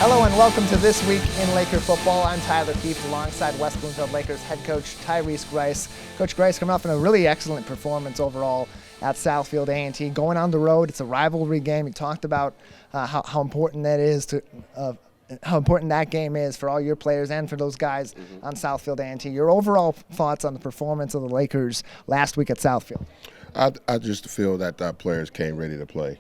Hello and welcome to This Week in Laker Football. I'm Tyler Kieft alongside West Bloomfield Lakers head coach Tyrice Grice. Coach Grice coming off in a really excellent performance overall at Southfield A T. Going on the road, it's a rivalry game. You talked about how important that is to how important that game is for all your players and for those guys on Southfield A T. Your overall thoughts on the performance of the Lakers last week at Southfield? I just feel that our players came ready to play.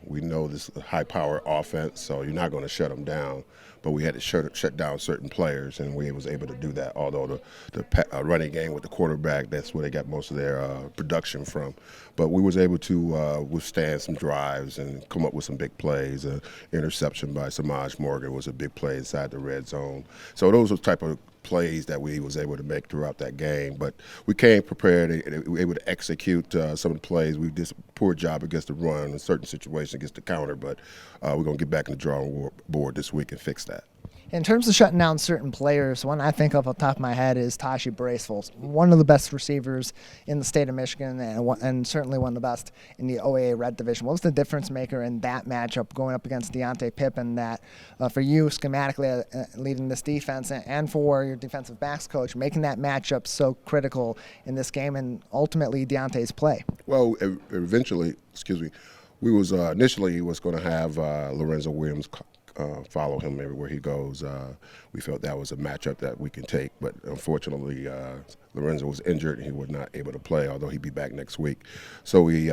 We know this high-power offense, so you're not going to shut them down. But we had to shut down certain players, and we was able to do that. Although the running game with the quarterback, that's where they got most of their production from. But we was able to withstand some drives and come up with some big plays. Interception by Samaj Morgan was a big play inside the red zone. So those were the type of plays that we was able to make throughout that game. But we came prepared and we were able to execute some of the plays. We did a poor job against the run in certain situations against the counter, but we're going to get back in the drawing board this week and fix that. In terms of shutting down certain players, one I think of off the top of my head is Tashi Braceful, one of the best receivers in the state of Michigan and certainly one of the best in the OAA Red Division. What was the difference maker in that matchup going up against Deonte Pippen that for you schematically leading this defense and for your defensive backs coach, making that matchup so critical in this game and ultimately Deonte's play? Well, eventually, we was initially he was going to have Lorenzo Williams follow him everywhere he goes. We felt that was a matchup that we can take, but unfortunately Lorenzo was injured and he was not able to play, although he'd be back next week. So we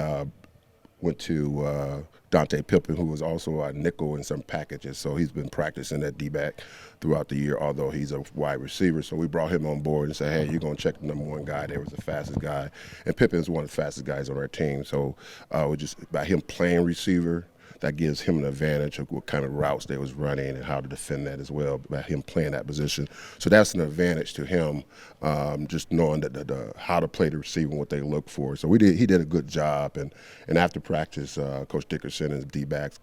went to Deonte Pippen, who was also a nickel in some packages. So he's been practicing at D-back throughout the year, although he's a wide receiver. So we brought him on board and said, hey, you're going to check the number one guy. There was the fastest guy. And Pippen's one of the fastest guys on our team. So we just, by him playing receiver, that gives him an advantage of what kind of routes they was running and how to defend that as well, by him playing that position. So that's an advantage to him, just knowing that how to play the receiver and what they look for. So he did a good job. And after practice, Coach Dickerson and D-backs,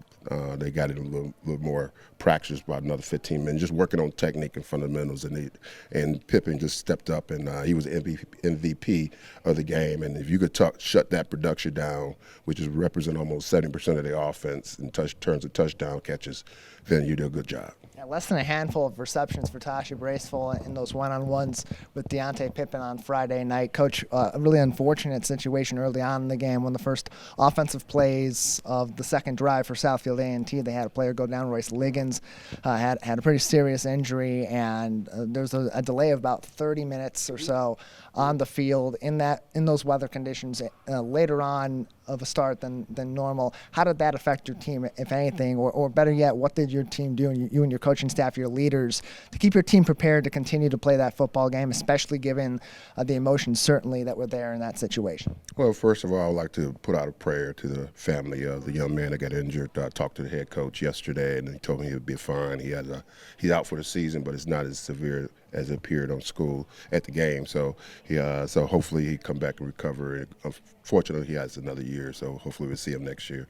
they got in a little more practice, about another 15 minutes, just working on technique and fundamentals. And Pippen just stepped up, and he was the MVP of the game. And if you could shut that production down, which is represent almost 70% of the offense in terms of touchdown catches, then you do a good job. Yeah, less than a handful of receptions for Tashi Braceful in those one-on-ones with Deonte Pippen on Friday night. Coach, a really unfortunate situation early on in the game. One of the first offensive plays of the second drive for Southfield A&T, they had a player go down. Royce Liggins had a pretty serious injury, and there was a delay of about 30 minutes or so on the field in those weather conditions later on of a start than normal. How did that affect your team, if anything, or better yet, what did your team do, and you and your coaching staff, your leaders, to keep your team prepared to continue to play that football game, especially given the emotions certainly that were there in that situation? Well, first of all, I'd like to put out a prayer to the family of the young man that got injured. I talked to the head coach yesterday, and he told me he would be fine. He's out for the season, but it's not as severe as it appeared on school at the game. So so hopefully he come back and recover. Unfortunately, he has another year, so hopefully we'll see him next year.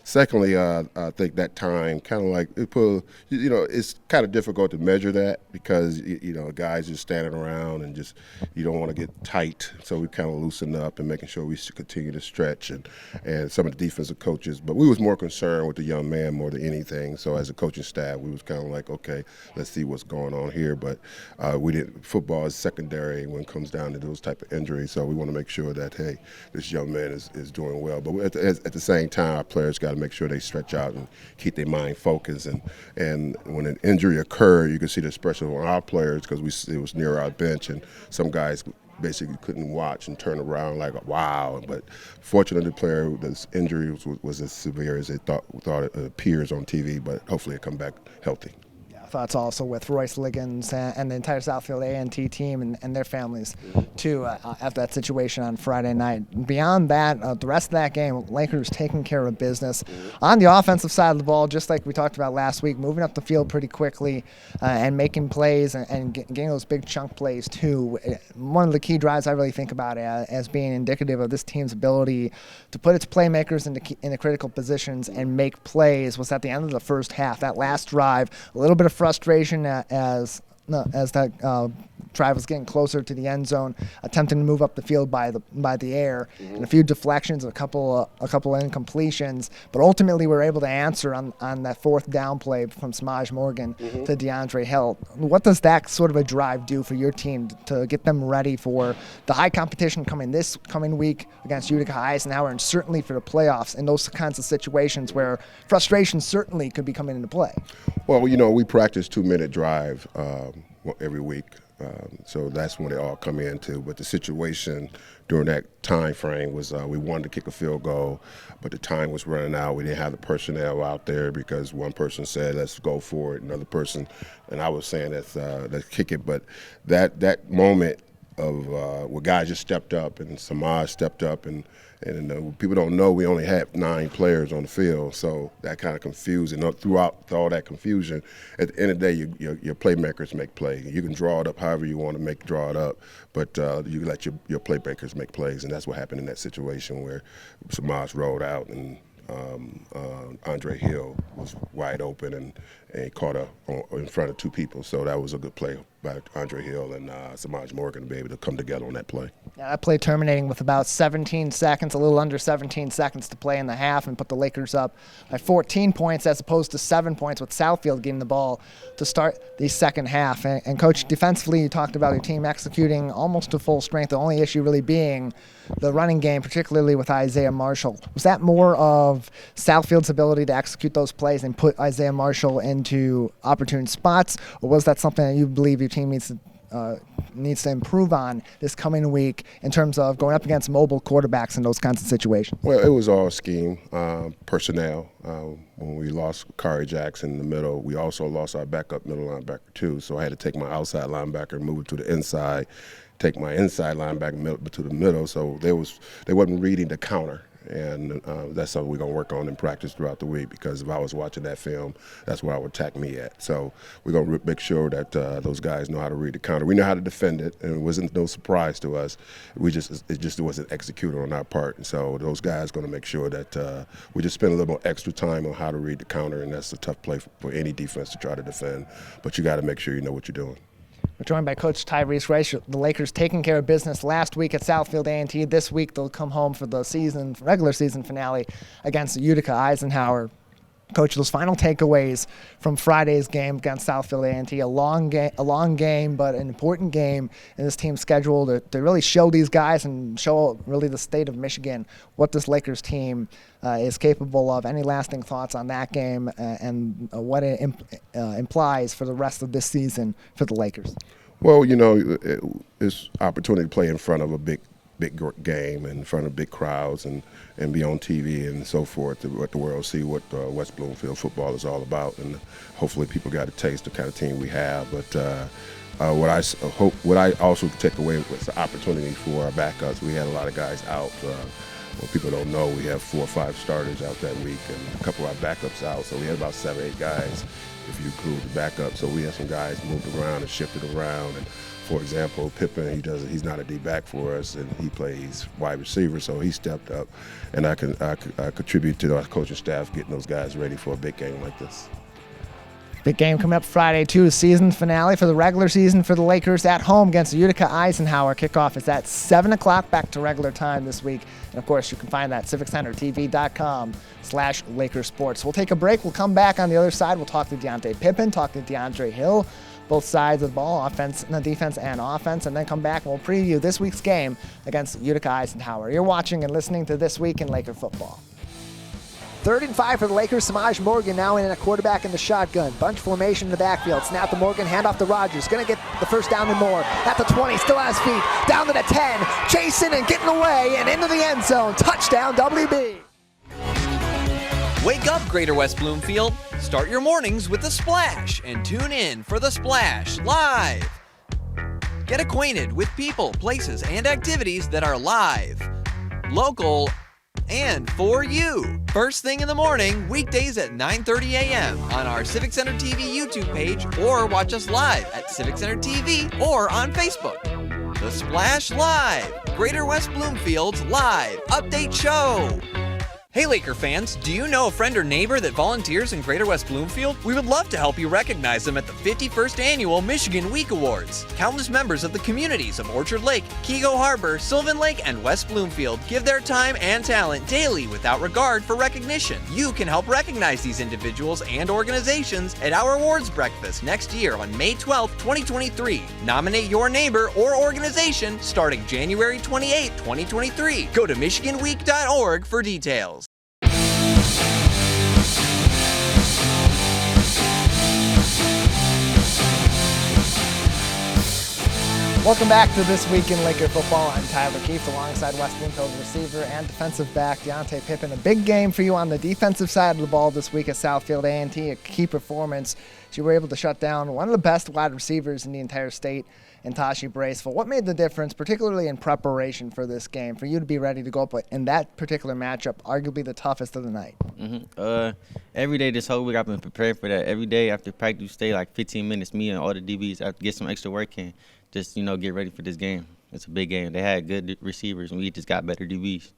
Secondly, I think that time kind of like it's kind of difficult to measure that because guys just standing around and just you don't want to get tight. So we kind of loosen up and making sure we continue to stretch and some of the defensive coaches. But we was more concerned with the young man more than anything. So as a coaching staff, we was kind of like, okay, let's see what's going on here. But we didn't. Football is secondary when it comes down to those type of injuries. So we want to make sure that hey, this young man is doing well. But at the same time, our players got to make sure they stretch out and keep their mind focused. And when an injury occurred, you can see the expression on our players because it was near our bench, and some guys basically couldn't watch and turn around like, wow. But fortunately, the player, this injury was as severe as they thought it appears on TV, but hopefully it come back healthy. Thoughts also with Royce Liggins and the entire Southfield A&T team and their families, too, after that situation on Friday night. Beyond that, the rest of that game, Lakers taking care of business. On the offensive side of the ball, just like we talked about last week, moving up the field pretty quickly and making plays and getting those big chunk plays, too. One of the key drives I really think about as being indicative of this team's ability to put its playmakers into critical positions and make plays was at the end of the first half. That last drive, a little bit of frustration as drive was getting closer to the end zone, attempting to move up the field by the air, and a few deflections, a couple incompletions, but ultimately we were able to answer on that fourth down play from Samaj Morgan to DeAndre Hill. What does that sort of a drive do for your team to get them ready for the high competition this coming week against Utica Eisenhower, and certainly for the playoffs and those kinds of situations where frustration certainly could be coming into play? Well, we practice 2-minute drive every week. So that's when they all come into. But the situation during that time frame was we wanted to kick a field goal, but the time was running out. We didn't have the personnel out there because one person said, let's go for it, another person, and I was saying, let's kick it. But that moment of where guys just stepped up and Samaj stepped up, and people don't know we only had 9 players on the field, so that kind of confused. And throughout all that confusion, at the end of the day, your playmakers make play. You can draw it up however you want to draw it up, but you let your playmakers make plays, and that's what happened in that situation where Samaj rolled out and Andre Hill was wide open and caught in front of 2 people. So that was a good play by Andre Hill and Samaj Morgan to be able to come together on that play. Yeah, that play terminating with about 17 seconds, a little under 17 seconds to play in the half, and put the Lakers up by 14 points as opposed to 7 points, with Southfield getting the ball to start the second half. And Coach, defensively, you talked about your team executing almost to full strength, the only issue really being the running game, particularly with Isaiah Marshall. Was that more of Southfield's ability to execute those plays and put Isaiah Marshall into opportune spots, or was that something that you believe your team needs to improve on this coming week in terms of going up against mobile quarterbacks in those kinds of situations? Well, it was all scheme, personnel. When we lost Kari Jackson in the middle, we also lost our backup middle linebacker too, so I had to take my outside linebacker, move it to the inside, take my inside linebacker to the middle, so they wasn't reading the counter. And that's something we're going to work on in practice throughout the week, because if I was watching that film, that's where I would attack me at. So we're going to make sure that those guys know how to read the counter. We know how to defend it, and it wasn't no surprise to us. It just wasn't executed on our part. And so those guys are going to make sure that we just spend a little more extra time on how to read the counter, and that's a tough play for any defense to try to defend. But you got to make sure you know what you're doing. We're joined by Coach Tyrice Grice. The Lakers taking care of business last week at Southfield A T. This week they'll come home for the regular season finale against Utica Eisenhower. Coach, those final takeaways from Friday's game against Southfield A T, a long game, but an important game in this team's schedule to really show these guys and show really the state of Michigan what this Lakers team is capable of. Any lasting thoughts on that game and what it implies for the rest of this season for the Lakers? Well, it's opportunity to play in front of a big game in front of big crowds and be on TV and so forth to let the world see what West Bloomfield football is all about, and hopefully people got a taste of the kind of team we have. But what I also take away was the opportunity for our backups. We had a lot of guys out. Well, people don't know we have 4 or 5 starters out that week and a couple of our backups out, so we had about 7 or 8 guys if you include the backup. So we had some guys moved around and shifted around. And for example, Pippen, he's not a D-back for us, and he plays wide receiver, so he stepped up. And I contribute to our coaching staff getting those guys ready for a big game like this. Big game coming up Friday, too. Season finale for the regular season for the Lakers at home against Utica Eisenhower. Kickoff is at 7 o'clock, back to regular time this week. And, of course, you can find that at civiccentertv.com/LakersSports. We'll take a break. We'll come back on the other side. We'll talk to Deonte Pippen, talk to DeAndre Hill, both sides of the ball, defense and offense, and then come back and we'll preview this week's game against Utica Eisenhower. You're watching and listening to This Week in Laker Football. 3rd and 5 for the Lakers. Samaj Morgan now in a quarterback in the shotgun. Bunch formation in the backfield. Snap to Morgan, hand off to Rogers. Going to get the first down and more. At the 20, still on his feet. Down to the 10. Chasing and getting away and into the end zone. Touchdown, WB. Wake up, Greater West Bloomfield. Start your mornings with The Splash and tune in for The Splash Live. Get acquainted with people, places, and activities that are live, local, and for you. First thing in the morning, weekdays at 9:30 a.m. on our Civic Center TV YouTube page, or watch us live at Civic Center TV or on Facebook. The Splash Live, Greater West Bloomfield's live update show. Hey Laker fans, do you know a friend or neighbor that volunteers in Greater West Bloomfield? We would love to help you recognize them at the 51st Annual Michigan Week Awards. Countless members of the communities of Orchard Lake, Keego Harbor, Sylvan Lake, and West Bloomfield give their time and talent daily without regard for recognition. You can help recognize these individuals and organizations at our awards breakfast next year on May 12, 2023. Nominate your neighbor or organization starting January 28, 2023. Go to michiganweek.org for details. Welcome back to This Week in Laker Football. I'm Tyler Kieft alongside West Bloomfield receiver and defensive back Deonte Pippen. A big game for you on the defensive side of the ball this week at Southfield A T, a key performance. You were able to shut down one of the best wide receivers in the entire state in Tashi Braceful. What made the difference, particularly in preparation for this game, for you to be ready to go up in that particular matchup, arguably the toughest of the night? Every day this whole week I've been preparing for that. Every day after practice, we stay like 15 minutes, me and all the DBs, have to get some extra work in. Just, get ready for this game. It's a big game. They had good receivers, and we just got better DBs.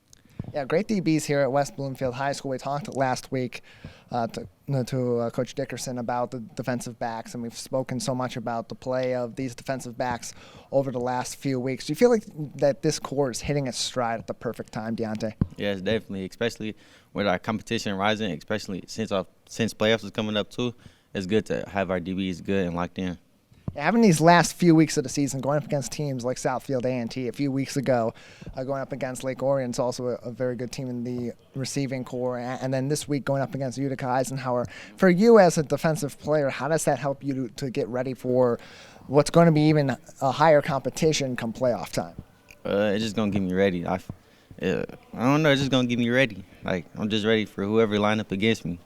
Yeah, great DBs here at West Bloomfield High School. We talked last week to Coach Dickerson about the defensive backs, and we've spoken so much about the play of these defensive backs over the last few weeks. Do you feel like that this core is hitting its stride at the perfect time, Deonte? Yes, definitely, especially with our competition rising, especially since playoffs is coming up too. It's good to have our DBs good and locked in. Having these last few weeks of the season, going up against teams like Southfield A&T a few weeks ago, going up against Lake Orion's also a very good team in the receiving core, and then this week going up against Utica Eisenhower. For you as a defensive player, how does that help you to get ready for what's going to be even a higher competition come playoff time? It's just going to get me ready. I don't know, it's just going to get me ready. Like, I'm just ready for whoever line up against me.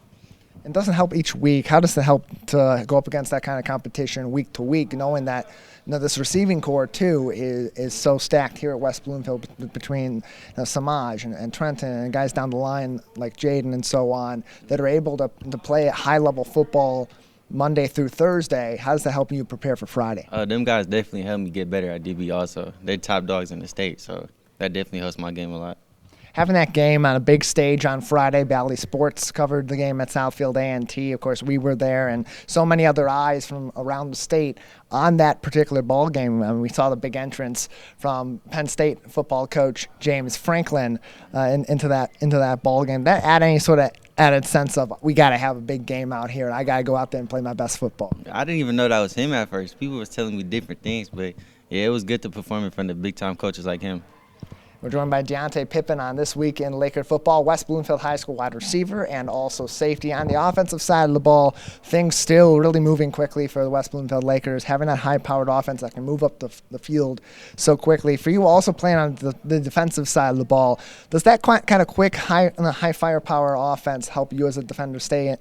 It doesn't help each week. How does it help to go up against that kind of competition week to week, knowing that this receiving core too is so stacked here at West Bloomfield between Samaj and Trenton and guys down the line like Jaden and so on that are able to play high-level football Monday through Thursday? How does that help you prepare for Friday? Them guys definitely help me get better at DB also. They're top dogs in the state, so that definitely helps my game a lot. Having that game on a big stage on Friday, Bally Sports covered the game at Southfield A&T. Of course, we were there, and so many other eyes from around the state on that particular ball game. We saw the big entrance from Penn State football coach James Franklin into that ball game. That add any sort of added sense of we got to have a big game out here, and I got to go out there and play my best football. I didn't even know that was him at first. People was telling me different things, but yeah, it was good to perform in front of big-time coaches like him. We're joined by Deonte Pippen on This Week in Laker Football, West Bloomfield High School wide receiver and also safety. On the offensive side of the ball, things still really moving quickly for the West Bloomfield Lakers, having that high-powered offense that can move up the field so quickly. For you also playing on the defensive side of the ball, does that kind of quick, high firepower offense help you as a defender stay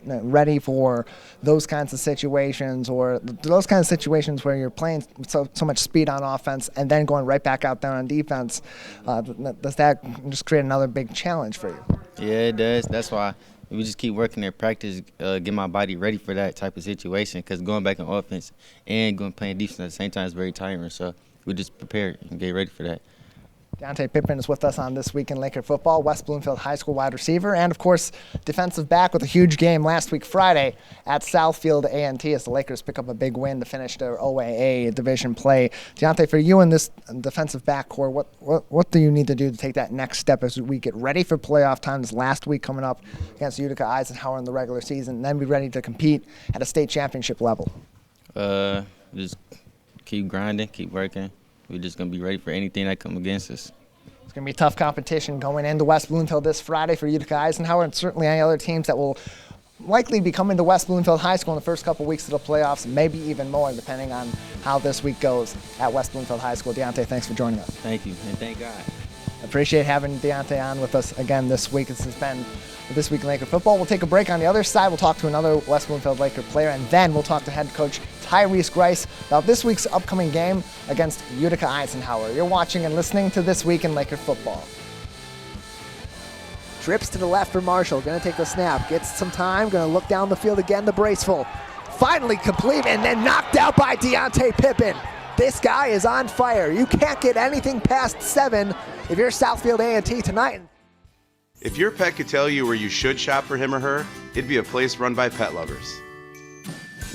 ready for those kinds of situations, or those kinds of situations where you're playing so much speed on offense and then going right back out there on defense? Does that just create another big challenge for you? Yeah, it does. That's why we just keep working at practice, get my body ready for that type of situation, because going back on offense and playing defense at the same time is very tiring. So we just prepare and get ready for that. Deonte Pippen is with us on This Week in Laker Football, West Bloomfield High School wide receiver, and, of course, defensive back with a huge game last week Friday at Southfield A&T as the Lakers pick up a big win to finish their OAA division play. Deonte, for you in this defensive back core, what do you need to do to take that next step as we get ready for playoff time this last week coming up against Utica Eisenhower in the regular season, and then be ready to compete at a state championship level? Just keep grinding, keep working. We're just going to be ready for anything that comes against us. It's going to be tough competition going into West Bloomfield this Friday for Utica Eisenhower and certainly any other teams that will likely be coming to West Bloomfield High School in the first couple weeks of the playoffs, maybe even more depending on how this week goes at West Bloomfield High School. Deonte, thanks for joining us. Thank you, and thank God. Appreciate having Deonte on with us again this week. This has been This Week in Laker Football. We'll take a break. On the other side, we'll talk to another West Bloomfield Laker player, and then we'll talk to head coach Tyrice Grice about this week's upcoming game against Utica Eisenhower. You're watching and listening to This Week in Laker Football. Trips to the left for Marshall. Going to take the snap. Gets some time. Going to look down the field again to Braceful. Finally complete and then knocked out by Deonte Pippen. This guy is on fire. You can't get anything past 7 if you're Southfield A&T tonight. If your pet could tell you where you should shop for him or her, it'd be a place run by pet lovers.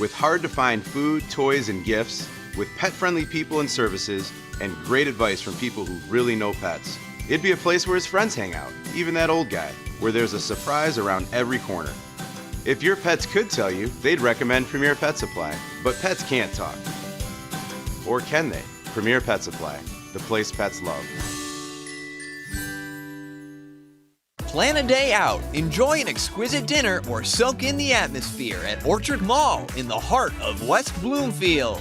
With hard-to-find food, toys, and gifts, with pet-friendly people and services, and great advice from people who really know pets, it'd be a place where his friends hang out, even that old guy, where there's a surprise around every corner. If your pets could tell you, they'd recommend Premier Pet Supply. But pets can't talk. Or can they? Premier Pet Supply, the place pets love. Plan a day out, enjoy an exquisite dinner, or soak in the atmosphere at Orchard Mall in the heart of West Bloomfield.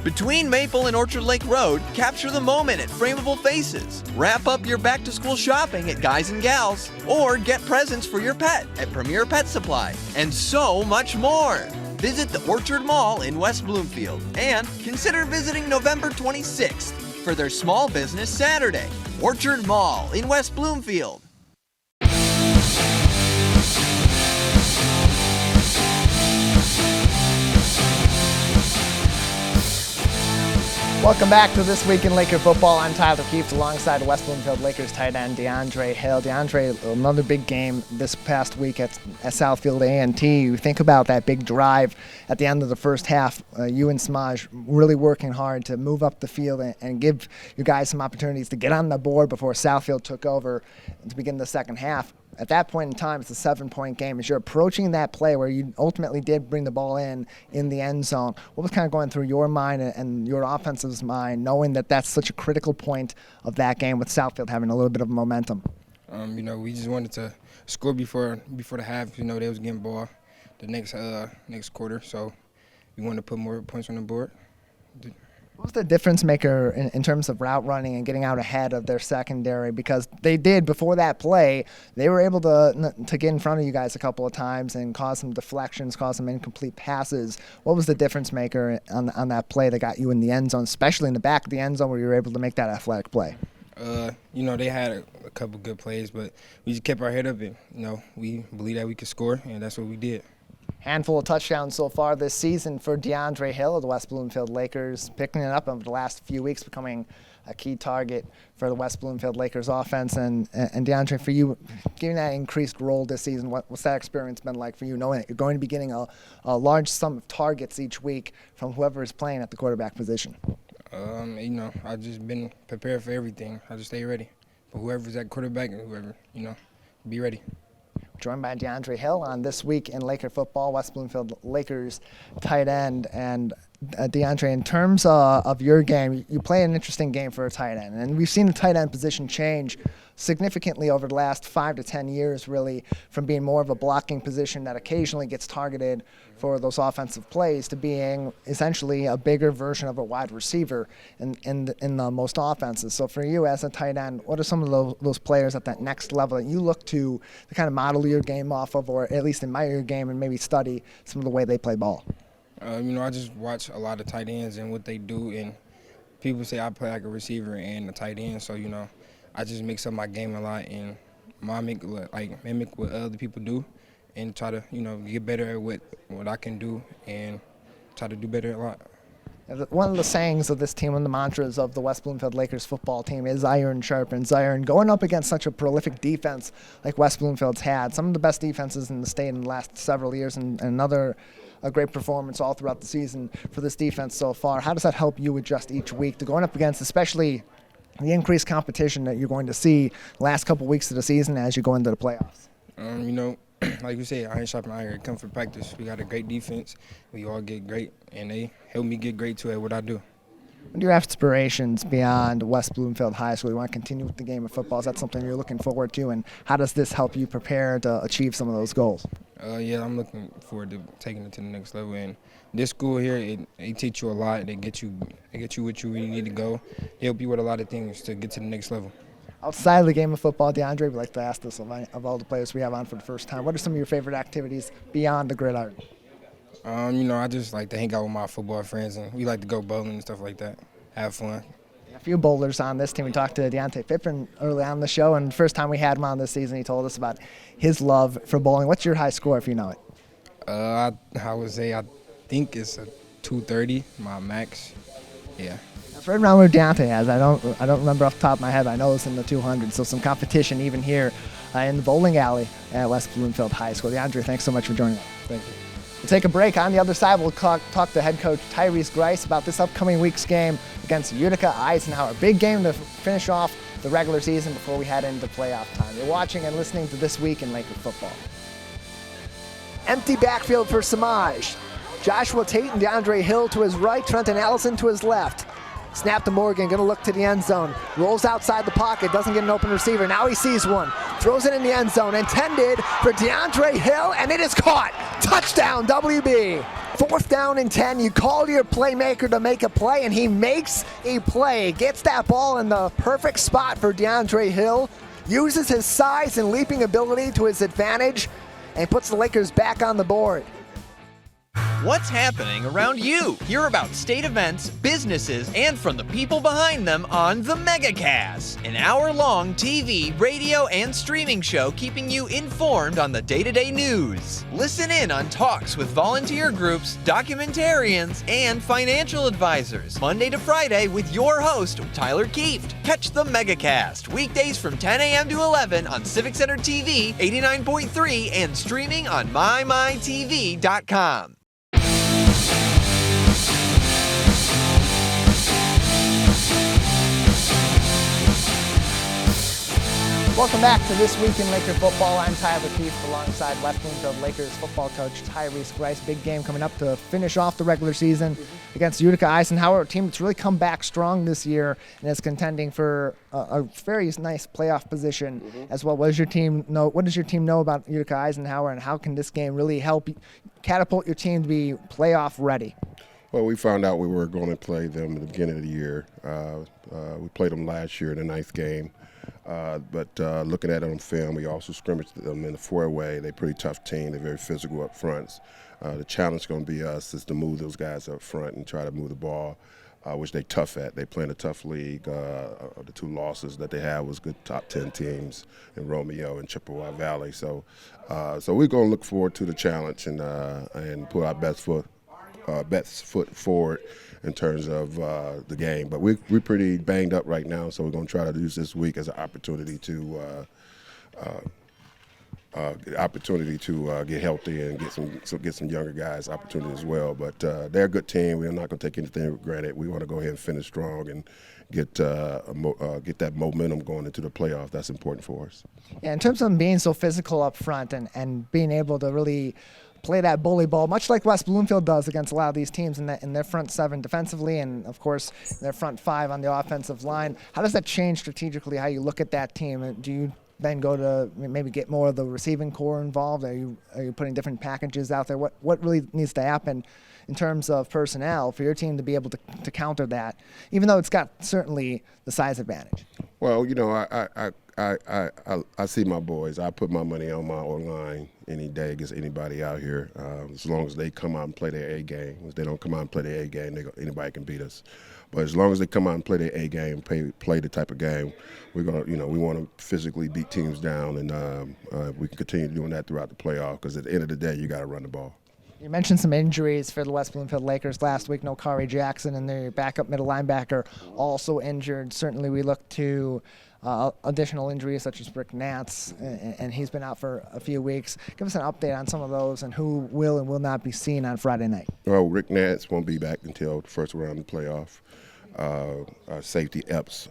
Between Maple and Orchard Lake Road, capture the moment at Frameable Faces. Wrap up your back-to-school shopping at Guys and Gals, or get presents for your pet at Premier Pet Supply, and so much more. Visit the Orchard Mall in West Bloomfield, and consider visiting November 26th for their Small Business Saturday. Orchard Mall in West Bloomfield. Welcome back to This Week in Laker Football. I'm Tyler Kieft alongside West Bloomfield Lakers tight end DeAndre Hill. DeAndre, another big game this past week at Southfield A T. You think about that big drive at the end of the first half. You and Smaj really working hard to move up the field and give you guys some opportunities to get on the board before Southfield took over to begin the second half. At that point in time, it's a 7-point game. As you're approaching that play where you ultimately did bring the ball in the end zone, what was kind of going through your mind and your offensive's mind, knowing that that's such a critical point of that game with Southfield having a little bit of momentum? We just wanted to score before the half. They was getting ball the next quarter, so we wanted to put more points on the board. What was the difference maker in terms of route running and getting out ahead of their secondary? Because they did, before that play, they were able to get in front of you guys a couple of times and cause some deflections, cause some incomplete passes. What was the difference maker on that play that got you in the end zone, especially in the back of the end zone where you were able to make that athletic play? They had a couple good plays, but we just kept our head up and, we believed that we could score, and that's what we did. Handful of touchdowns so far this season for DeAndre Hill of the West Bloomfield Lakers, picking it up over the last few weeks, becoming a key target for the West Bloomfield Lakers offense. And DeAndre, for you, given that increased role this season, what's that experience been like for you, knowing that you're going to be getting a large sum of targets each week from whoever is playing at the quarterback position? I've just been prepared for everything. I just stay ready. But whoever's at quarterback and whoever, be ready. Joined by DeAndre Hill on This Week in Laker Football, West Bloomfield Lakers tight end. And DeAndre, in terms of your game, you play an interesting game for a tight end. And we've seen the tight end position change significantly over the last 5 to 10 years, really, from being more of a blocking position that occasionally gets targeted for those offensive plays to being essentially a bigger version of a wide receiver in the most offenses. So for you as a tight end, what are some of those players at that next level that you look to kind of model your game off of, or at least admire your game and maybe study some of the way they play ball? I just watch a lot of tight ends and what they do, and people say I play like a receiver and a tight end, so, I just mix up my game a lot and mimic what other people do and try to, get better at what I can do and try to do better a lot. One of the sayings of this team, one of the mantras of the West Bloomfield Lakers football team is iron sharpens iron. Going up against such a prolific defense like West Bloomfield's had, some of the best defenses in the state in the last several years, and a great performance all throughout the season for this defense so far. How does that help you adjust each week to going up against, especially the increased competition that you're going to see the last couple weeks of the season as you go into the playoffs? Like you said, iron sharpen iron. Come for practice. We got a great defense. We all get great, and they help me get great too at what I do. What are your aspirations beyond West Bloomfield High School? You want to continue with the game of football? Is that something you're looking forward to? And how does this help you prepare to achieve some of those goals? I'm looking forward to taking it to the next level. And this school here, they teach you a lot. They get you what you really need to go. They help you with a lot of things to get to the next level. Outside of the game of football, DeAndre, we like to ask this of all the players we have on for the first time. What are some of your favorite activities beyond the gridiron? I just like to hang out with my football friends, and we like to go bowling and stuff like that, have fun. A few bowlers on this team. We talked to Deonte Pippen early on the show, and the first time we had him on this season, he told us about his love for bowling. What's your high score, if you know it? I would say I think it's a 230, my max. Yeah. That's right around where Deonte has. I don't remember off the top of my head. I know it's in the 200s, so some competition even here in the bowling alley at West Bloomfield High School. DeAndre, thanks so much for joining us. Thank you. We'll take a break. On the other side, we'll talk to head coach Tyrice Grice about this upcoming week's game against Utica Eisenhower. Big game to finish off the regular season before we head into playoff time. You're watching and listening to This Week in Laker Football. Empty backfield for Samaj. Joshua Tate and DeAndre Hill to his right, Trenton Allison to his left. Snap to Morgan, gonna look to the end zone. Rolls outside the pocket, doesn't get an open receiver. Now he sees one. Throws it in the end zone, intended for DeAndre Hill, and it is caught. Touchdown, WB. 4th down and 10. You call your playmaker to make a play, and he makes a play. Gets that ball in the perfect spot for DeAndre Hill. Uses his size and leaping ability to his advantage, and puts the Lakers back on the board. What's happening around you? Hear about state events, businesses, and from the people behind them on The MegaCast, an hour-long TV, radio, and streaming show keeping you informed on the day-to-day news. Listen in on talks with volunteer groups, documentarians, and financial advisors, Monday to Friday with your host, Tyler Kieft. Catch The MegaCast weekdays from 10 a.m. to 11 on Civic Center TV, 89.3, and streaming on mymytv.com. Welcome back to This Week in Laker Football. I'm Tyler Kieft alongside West Bloomfield Lakers football coach Tyrice Grice. Big game coming up to finish off the regular season against Utica Eisenhower, a team that's really come back strong this year and is contending for a very nice playoff position as well. What does your team know about Utica Eisenhower, and how can this game really help catapult your team to be playoff ready? Well, we found out we were going to play them at the beginning of the year. We played them last year in the 9th game. But looking at it on film, we also scrimmaged them in the 4-way. They're a pretty tough team. They're very physical up front. The challenge is going to be us is to move those guys up front and try to move the ball, which they're tough at. They play in a tough league. The 2 losses that they had was good top 10 teams in Romeo and Chippewa Valley. So we're going to look forward to the challenge and put our best foot forward in terms of the game. But we're pretty banged up right now, so we're going to try to use this week as an opportunity to get healthy and get some younger guys opportunity as well. But they're a good team. We're not going to take anything for granted. We want to go ahead and finish strong and get that momentum going into the playoff. That's important for us. Yeah, in terms of being so physical up front and being able to really play that bully ball, much like West Bloomfield does against a lot of these teams in their front 7 defensively and, of course, their front 5 on the offensive line. How does that change strategically how you look at that team? Do you then go to maybe get more of the receiving core involved? Are you putting different packages out there? What really needs to happen in terms of personnel for your team to be able to counter that, even though it's got certainly the size advantage? Well, I see my boys. I put my money on my O-line any day against anybody out here, as long as they come out and play their A game. If they don't come out and play their A game, anybody can beat us. But as long as they come out and play their A game, play the type of game, we're gonna, we want to physically beat teams down, and we can continue doing that throughout the playoff. Because at the end of the day, you got to run the ball. You mentioned some injuries for the West Bloomfield Lakers last week. No Kari Jackson, and their backup middle linebacker also injured. Certainly, we look to additional injuries such as Rick Nance, and he's been out for a few weeks. Give us an update on some of those and who will and will not be seen on Friday night. Well, Rick Nance won't be back until the first round of the playoff. Our safety Epps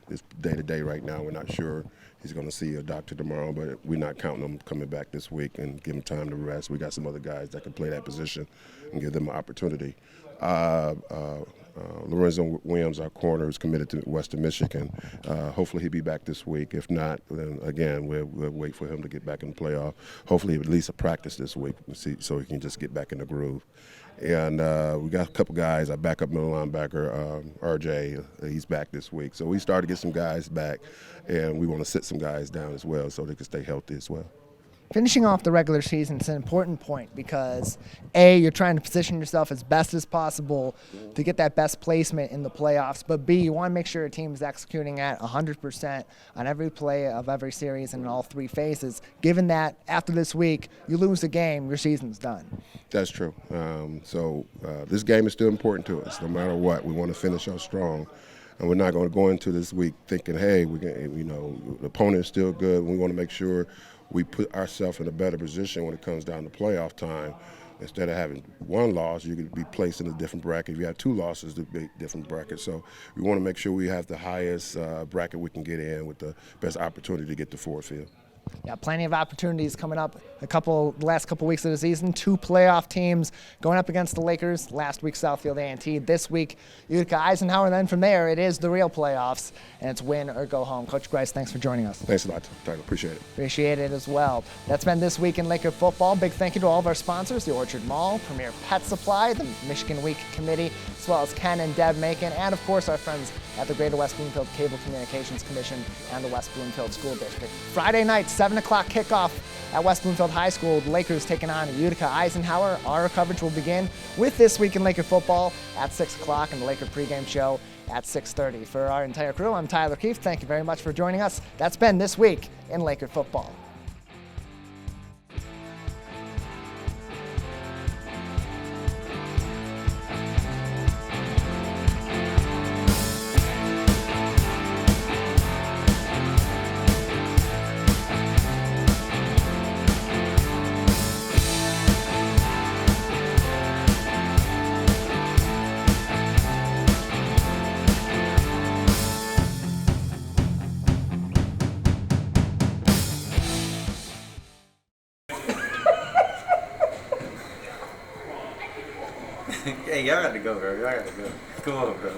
is day-to-day right now. We're not sure. He's going to see a doctor tomorrow, but we're not counting him coming back this week and give him time to rest. We got some other guys that can play that position and give them an opportunity. Lorenzo Williams, our corner, is committed to Western Michigan. Hopefully he'll be back this week. If not, then again, we'll wait for him to get back in the playoff. Hopefully at least a practice this week so he can just get back in the groove. And we got a couple guys, our backup middle linebacker, RJ, he's back this week. So we started to get some guys back, and we want to sit some guys down as well so they can stay healthy as well. Finishing off the regular season is an important point because, A, you're trying to position yourself as best as possible to get that best placement in the playoffs, but B, you want to make sure your team is executing at 100% on every play of every series and in all 3 phases. Given that after this week, you lose a game, your season's done. That's true. So this game is still important to us. No matter what, we want to finish out strong. and we're not going to go into this week thinking, hey, the opponent is still good. We want to make sure we put ourselves in a better position when it comes down to playoff time. Instead of having one loss, you could be placed in a different bracket. If you have two losses, to be different brackets. So we want to make sure we have the highest bracket we can get in with the best opportunity to get to Southfield. Yeah, plenty of opportunities coming up. The last couple weeks of the season, 2 playoff teams going up against the Lakers. Last week, Southfield A T. This week, Utica Eisenhower. And then from there, it is the real playoffs, and it's win or go home. Coach Grice, thanks for joining us. Thanks a lot, Tyler. Appreciate it. Appreciate it as well. That's been This Week in Laker Football. Big thank you to all of our sponsors, the Orchard Mall, Premier Pet Supply, the Michigan Week Committee, as well as Ken and Deb Macon, and of course our friends at the Greater West Bloomfield Cable Communications Commission and the West Bloomfield School District. Friday night, 7 o'clock kickoff at West Bloomfield High School. The Lakers taking on Utica Eisenhower. Our coverage will begin with This Week in Laker Football at 6 o'clock and the Laker pregame show at 6:30. For our entire crew, I'm Tyler Kieft. Thank you very much for joining us. That's been This Week in Laker Football. Hey, y'all got to go, bro. Y'all got to go. Come on, bro.